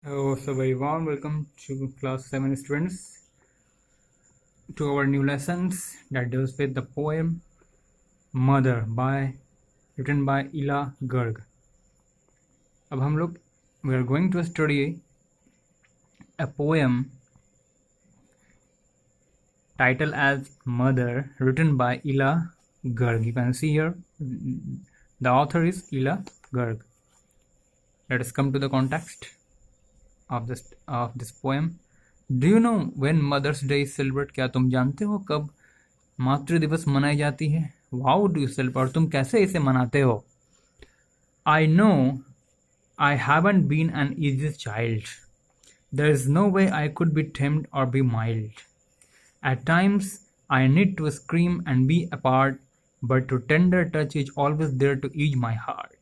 Oh, so very warm welcome to class 7 students to our new lessons that deals with the poem Mother written by Ila Garg. अब हम लोग we are going to study a poem titled as Mother written by Ila Garg. You can see here the author is Ila Garg. Let us come to the context of this poem. Do you know when Mother's Day is celebrated? क्या तुम जानते हो कब मातृ दिवस मनाई जाती है? How do you celebrate? और तुम कैसे इसे मनाते हो? I know I haven't been an easy child. There is no way I could be tamed or be mild. At times I need to scream and be apart, but your tender touch is always there to ease my heart.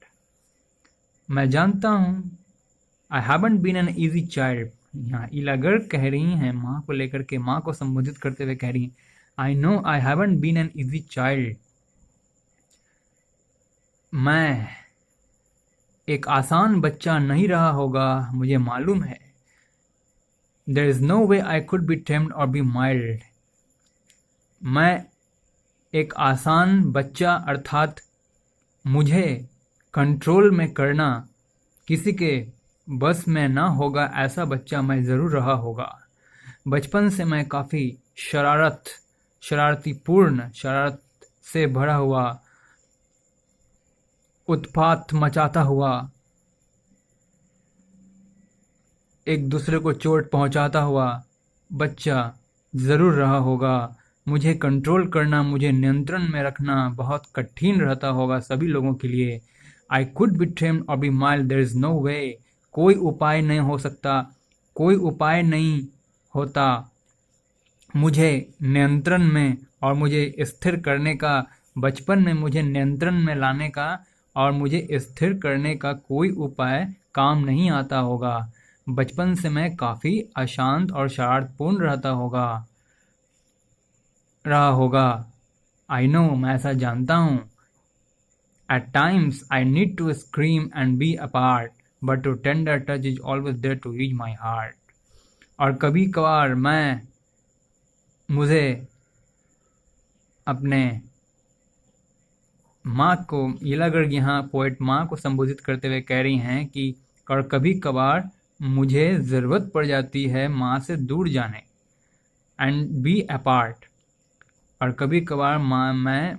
मैं जानता हूँ I haven't been an easy child. यहाँ इला गर्ग कह रही हैं, माँ को लेकर के, माँ को संबोधित करते हुए कह रही हैं, I know I haven't been an easy child. मैं एक आसान बच्चा नहीं रहा होगा, मुझे मालूम है. There is no way I could be tamed or be mild. मैं एक आसान बच्चा अर्थात मुझे कंट्रोल में करना किसी के बस में ना होगा, ऐसा बच्चा मैं ज़रूर रहा होगा. बचपन से मैं काफ़ी शरारतीपूर्ण, शरारत से भरा हुआ, उत्पात मचाता हुआ, एक दूसरे को चोट पहुंचाता हुआ बच्चा ज़रूर रहा होगा. मुझे कंट्रोल करना, मुझे नियंत्रण में रखना बहुत कठिन रहता होगा सभी लोगों के लिए. I could be tamed or be mild. There is no way. कोई उपाय नहीं हो सकता, कोई उपाय नहीं होता मुझे नियंत्रण में और मुझे स्थिर करने का. बचपन में मुझे नियंत्रण में लाने का और मुझे स्थिर करने का कोई उपाय काम नहीं आता होगा. बचपन से मैं काफ़ी अशांत और शरारतपूर्ण रहा होगा. आई नो, मैं ऐसा जानता हूँ. At times I need to scream and be apart, but your tender touch is always there to ease my heart. और कभी कभार मुझे अपने माँ को, इला गर्ग यहाँ पोएट माँ को संबोधित करते हुए कह रही हैं कि और कभी कभार मुझे ज़रूरत पड़ जाती है माँ से दूर जाने, एंड बी अपार्ट. और कभी कभार मैं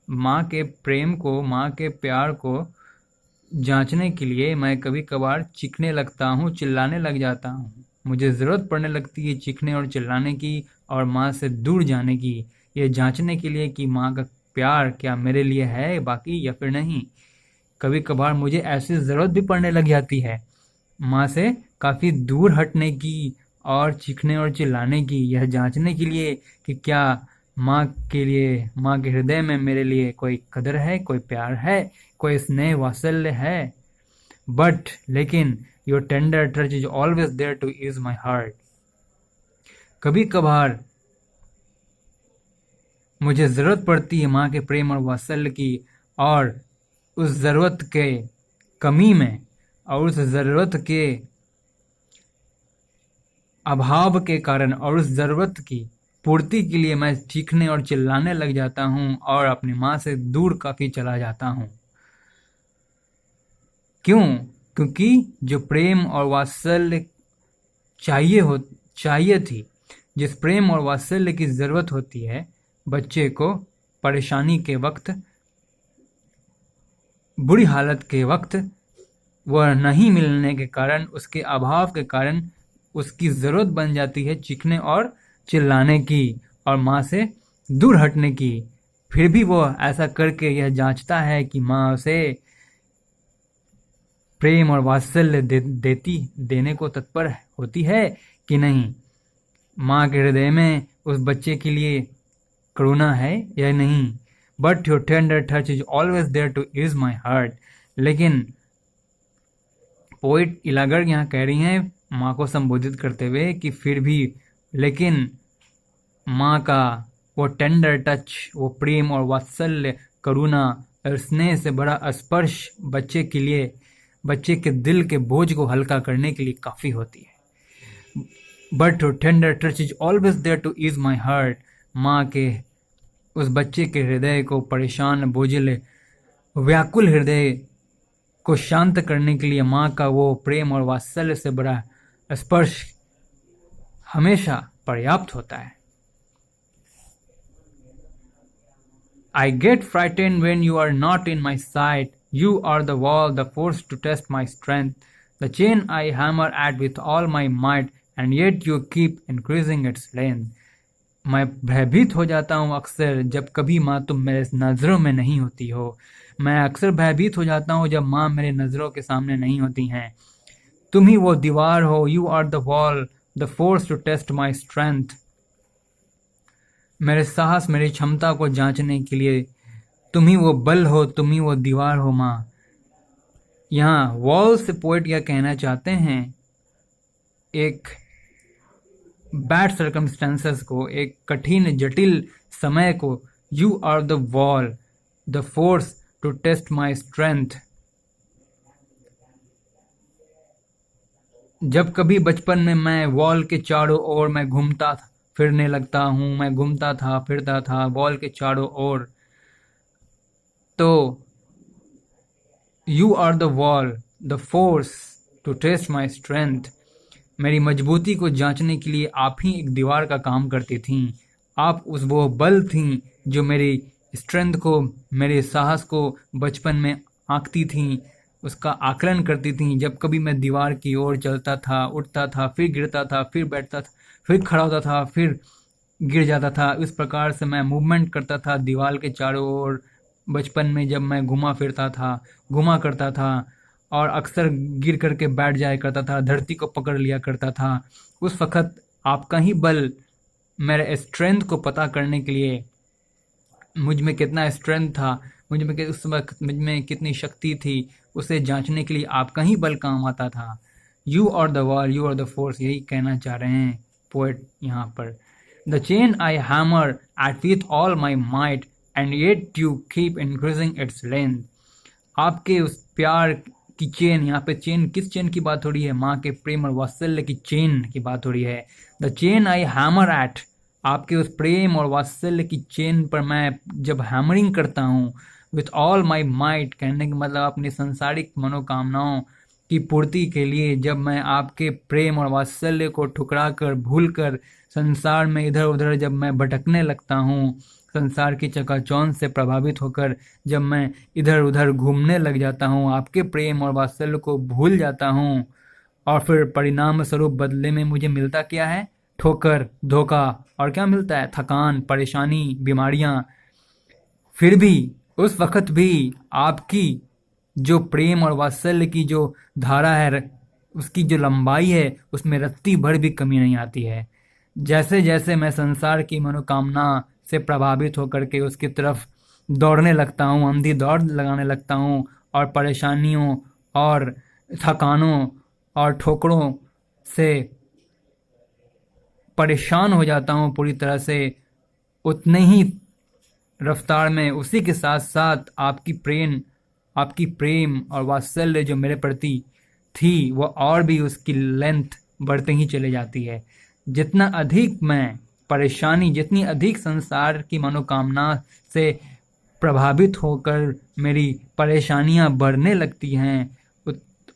माँ के प्रेम को, माँ के प्यार को जांचने के लिए मैं कभी कभार चीखने लगता हूँ, चिल्लाने लग जाता हूँ. मुझे ज़रूरत पड़ने लगती है चीखने और चिल्लाने की और माँ से दूर जाने की, ये जांचने के लिए कि माँ का प्यार क्या मेरे लिए है बाकी या फिर नहीं. कभी कभार मुझे ऐसी ज़रूरत भी पड़ने लग जाती है माँ से काफ़ी दूर हटने की और चीखने और चिल्लाने की, यह जांचने के लिए कि क्या माँ के लिए, माँ के हृदय में मेरे लिए कोई कदर है, कोई प्यार है, कोई स्नेह वात्सल्य है. बट लेकिन your tender touch is always there to ease my heart. कभी कभार मुझे ज़रूरत पड़ती है माँ के प्रेम और वात्सल्य की, और उस ज़रूरत के कमी में और उस ज़रूरत के अभाव के कारण और उस ज़रूरत की पूर्ति के लिए मैं चीखने और चिल्लाने लग जाता हूँ और अपनी माँ से दूर काफ़ी चला जाता हूँ. क्यों? क्योंकि जो प्रेम और वात्सल्य चाहिए थी, जिस प्रेम और वात्सल्य की ज़रूरत होती है बच्चे को परेशानी के वक्त, बुरी हालत के वक्त, वह नहीं मिलने के कारण, उसके अभाव के कारण उसकी ज़रूरत बन जाती है चीखने और चिल्लाने की और माँ से दूर हटने की. फिर भी वह ऐसा करके यह जांचता है कि माँ उसे प्रेम और वात्सल्य देने को तत्पर होती है कि नहीं. माँ के हृदय में उस बच्चे के लिए करुणा है या नहीं. But your tender touch is always there to ease my heart. लेकिन पोइट इला गर्ग यहाँ कह रही हैं माँ को संबोधित करते हुए कि फिर भी, लेकिन माँ का वो टेंडर टच, वो प्रेम और वात्सल्य, करुणा और स्नेह से बड़ा स्पर्श बच्चे के लिए बच्चे के दिल के बोझ को हल्का करने के लिए काफ़ी होती है। But tender touch is always there to ease my heart. माँ के उस बच्चे के हृदय को परेशान, बोझिल, व्याकुल हृदय को शांत करने के लिए माँ का वो प्रेम और वात्सल्य से बड़ा स्पर्श हमेशा पर्याप्त होता है। I get frightened when you are not in my sight. You are the wall, the force to test my strength, the chain I hammer at with all my might, and yet you keep increasing its length. मैं भयभीत हो जाता हूँ अक्सर जब कभी माँ तुम मेरे नज़रों में नहीं होती हो। मैं अक्सर भयभीत हो जाता हूँ जब माँ मेरे नज़रों के सामने नहीं होती हैं। तुम ही वो दीवार हो, you are the wall, the force to test my strength. मेरे साहस, मेरी क्षमता को जांचने के लिए तुम ही वो बल हो, तुम ही वो दीवार हो माँ। यहाँ वॉल से पोएट यह कहना चाहते हैं एक बैड सर्कमस्टेंसेस को, एक कठिन जटिल समय को, you are the wall, the force to test my strength. जब कभी बचपन में मैं वॉल के चारों ओर मैं घूमता फिरने लगता हूँ, मैं घूमता था फिरता था वॉल के चारों ओर, तो you are the wall, the force to test my strength. मेरी मजबूती को जांचने के लिए आप ही एक दीवार का काम करती थीं। आप उस वो बल थीं जो मेरी स्ट्रेंथ को, मेरे साहस को बचपन में आंकती थीं, उसका आकलन करती थीं। जब कभी मैं दीवार की ओर चलता था, उठता था, फिर गिरता था, फिर बैठता था, फिर खड़ा होता था, फिर गिर जाता था, इस प्रकार से मैं मूवमेंट करता था दीवार के चारों ओर। बचपन में जब मैं घुमा करता था और अक्सर गिर करके बैठ जाया करता था, धरती को पकड़ लिया करता था, उस वक़्त आपका ही बल मेरे स्ट्रेंथ को पता करने के लिए, मुझ में कितना स्ट्रेंथ था, उस वक्त मुझ में कितनी शक्ति थी, उसे जांचने के लिए आपका ही बल काम आता था। You are the wall, you are the force, यही कहना चाह रहे हैं पोएट यहाँ पर। The chain I hammer at with all my might and yet you keep increasing its length. आपके उस प्यार की चेन, यहाँ पे चेन, किस चेन की बात हो रही है? माँ के प्रेम और वात्सल्य की चेन की बात हो रही है। The chain I hammer at, आपके उस प्रेम और वात्सल्य की चेन पर मैं जब हैमरिंग करता हूँ, विथ ऑल माई माइट, कहने का मतलब अपनी संसारिक मनोकामनाओं की पूर्ति के लिए, जब मैं आपके प्रेम और वात्सल्य को ठुकरा कर, भूल कर संसार में इधर उधर जब मैं भटकने लगता हूँ, संसार की चकाचौंध से प्रभावित होकर जब मैं इधर उधर घूमने लग जाता हूँ, आपके प्रेम और वात्सल्य को भूल जाता हूँ, और फिर परिणाम स्वरूप बदले में मुझे मिलता क्या है? ठोकर, धोखा, और क्या मिलता है? थकान, परेशानी, बीमारियाँ। फिर भी उस वक़्त भी आपकी जो प्रेम और वात्सल्य की जो धारा है, उसकी जो लंबाई है, उसमें रत्ती भर भी कमी नहीं आती है। जैसे जैसे मैं संसार की मनोकामना से प्रभावित होकर के उसकी तरफ दौड़ने लगता हूँ, अंधी दौड़ लगाने लगता हूँ, और परेशानियों और थकानों और ठोकरों से परेशान हो जाता हूँ पूरी तरह से, उतने ही रफ्तार में, उसी के साथ साथ आपकी प्रेम और वात्सल्य जो मेरे प्रति थी, वो और भी उसकी लेंथ बढ़ते ही चले जाती है। जितना अधिक मैं परेशानी, जितनी अधिक संसार की मनोकामना से प्रभावित होकर मेरी परेशानियां बढ़ने लगती हैं,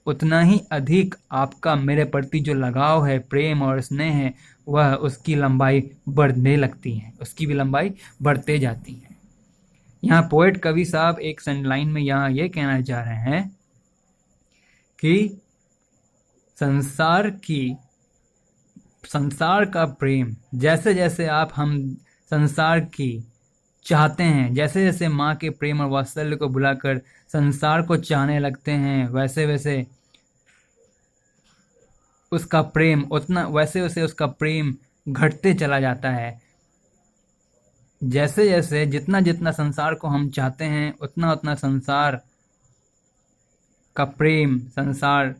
उतना ही अधिक आपका मेरे प्रति जो लगाव है, प्रेम और स्नेह है, वह उसकी लंबाई बढ़ने लगती है, उसकी भी लंबाई बढ़ते जाती है। यहाँ पोएट कवि साहब एक लाइन में यहाँ ये कहना चाह रहे हैं कि संसार का प्रेम, जैसे जैसे आप हम संसार की चाहते हैं, जैसे जैसे माँ के प्रेम और वात्सल्य को बुलाकर संसार को चाहने लगते हैं, वैसे वैसे उसका प्रेम घटते चला जाता है। जैसे जैसे जितना जितना संसार को हम चाहते हैं, उतना उतना संसार का प्रेम, संसार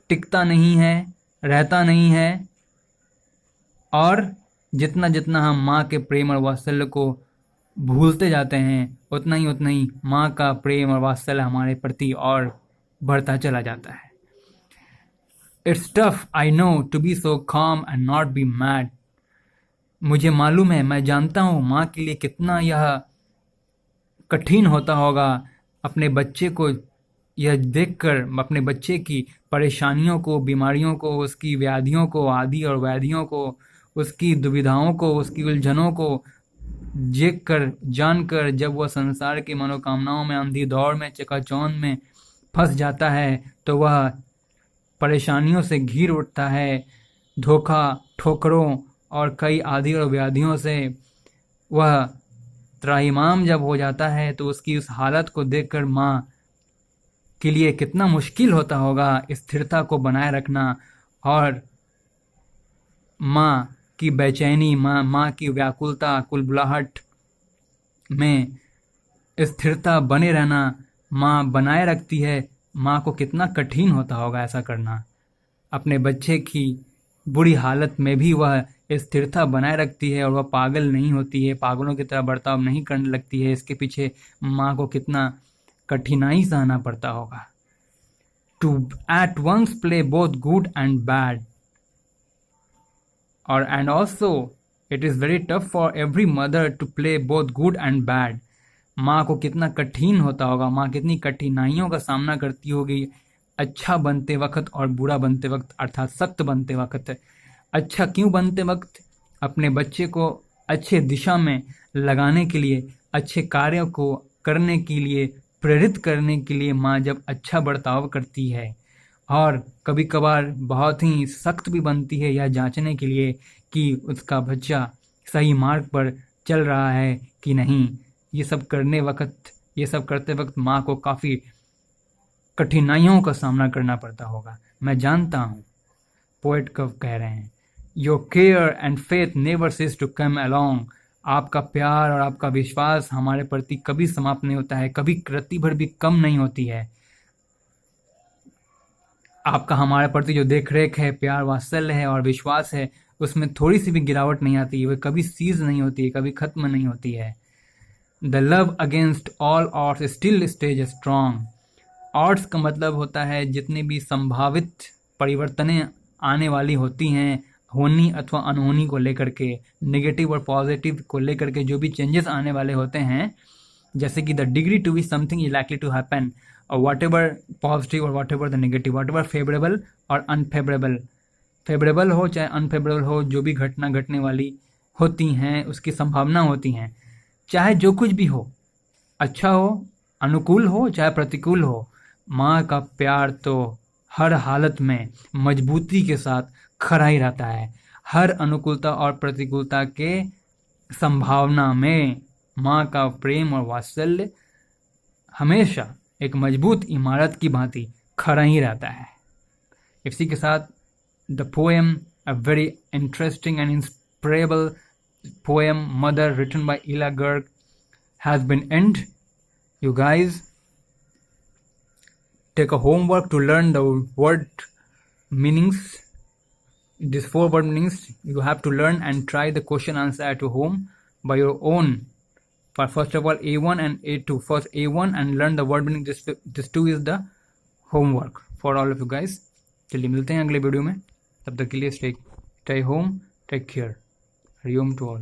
टिकता नहीं है, रहता नहीं है, और जितना जितना हम माँ के प्रेम और वात्सल्य को भूलते जाते हैं, उतना ही माँ का प्रेम और वात्सल्य हमारे प्रति और बढ़ता चला जाता है। It's tough I know to be so calm and not be mad. मुझे मालूम है, मैं जानता हूँ माँ के लिए कितना यह कठिन होता होगा अपने बच्चे को यह देखकर, अपने बच्चे की परेशानियों को, बीमारियों को, उसकी व्याधियों को, आदि और व्याधियों को, उसकी दुविधाओं को, उसकी उलझनों को देख कर, जानकर जब वह संसार की मनोकामनाओं में, अंधी दौड़ में, चकाचौंध में फंस जाता है तो वह परेशानियों से घिर उठता है। धोखा, ठोकरों और कई आदि और व्याधियों से वह त्राहिमाम जब हो जाता है तो उसकी उस हालत को देखकर माँ के लिए कितना मुश्किल होता होगा स्थिरता को बनाए रखना, और माँ की बेचैनी, माँ की व्याकुलता, कुलबुलाहट में स्थिरता बने रहना माँ बनाए रखती है। माँ को कितना कठिन होता होगा ऐसा करना। अपने बच्चे की बुरी हालत में भी वह स्थिरता बनाए रखती है और वह पागल नहीं होती है, पागलों की तरह बर्ताव नहीं करने लगती है। इसके पीछे माँ को कितना कठिनाई सहना पड़ता होगा। To at once play both good and bad, और and also it is very tough for every mother to play both good and bad. माँ को कितना कठिन होता होगा, माँ कितनी कठिनाइयों का सामना करती होगी अच्छा बनते वक्त और बुरा बनते वक्त, अर्थात सख्त बनते वक्त। अच्छा क्यों बनते वक्त? अपने बच्चे को अच्छे दिशा में लगाने के लिए, अच्छे कार्यों को करने के लिए, प्रेरित करने के लिए माँ जब अच्छा बर्ताव करती है, और कभी कभार बहुत ही सख्त भी बनती है यह जांचने के लिए कि उसका बच्चा सही मार्ग पर चल रहा है कि नहीं। ये सब करते वक्त माँ को काफ़ी कठिनाइयों का सामना करना पड़ता होगा। मैं जानता हूँ। पोएट कब कह रहे हैं, your care and faith never cease to come along. आपका प्यार और आपका विश्वास हमारे प्रति कभी समाप्त नहीं होता है, कभी रत्ती भर भी कम नहीं होती है। आपका हमारे प्रति जो देख रेख है, प्यार, वात्सल्य है और विश्वास है, उसमें थोड़ी सी भी गिरावट नहीं आती है, वह कभी सीज नहीं होती है, कभी खत्म नहीं होती है। The love against all odds still stage strong. Odds का मतलब होता है जितनी भी संभावित परिवर्तनें आने वाली होती हैं, होनी अथवा अनहोनी को लेकर के, नेगेटिव और पॉजिटिव को लेकर के जो भी चेंजेस आने वाले होते हैं, जैसे कि the degree to be something is likely to happen, और वॉट एवर पॉजिटिव और whatever the negative, whatever favourable और अनफेवरेबल, फेवरेबल हो चाहे अनफेवरेबल हो, जो भी घटना घटने वाली होती हैं उसकी संभावना होती हैं, चाहे जो कुछ भी हो, अच्छा हो, अनुकूल हो चाहे प्रतिकूल हो, माँ का प्यार तो हर हालत में मजबूती के साथ खड़ा ही रहता है। हर अनुकूलता और प्रतिकूलता के संभावना में माँ का प्रेम और वात्सल्य हमेशा एक मजबूत इमारत की भांति खड़ा ही रहता है। इसी के साथ the poem, a very interesting and inspirable poem Mother, written by Ella Gerg, has been end. You guys take a homework to learn the word meanings. These 4 word meanings you have to learn and try the question answer at home by your own. First of all A1 and A2. First A1 and learn the word meaning. This 2 is the homework for all of you guys. चलिए मिलते हैं अगले video में, तब तक के लिए stay home, take care. Hariom to all.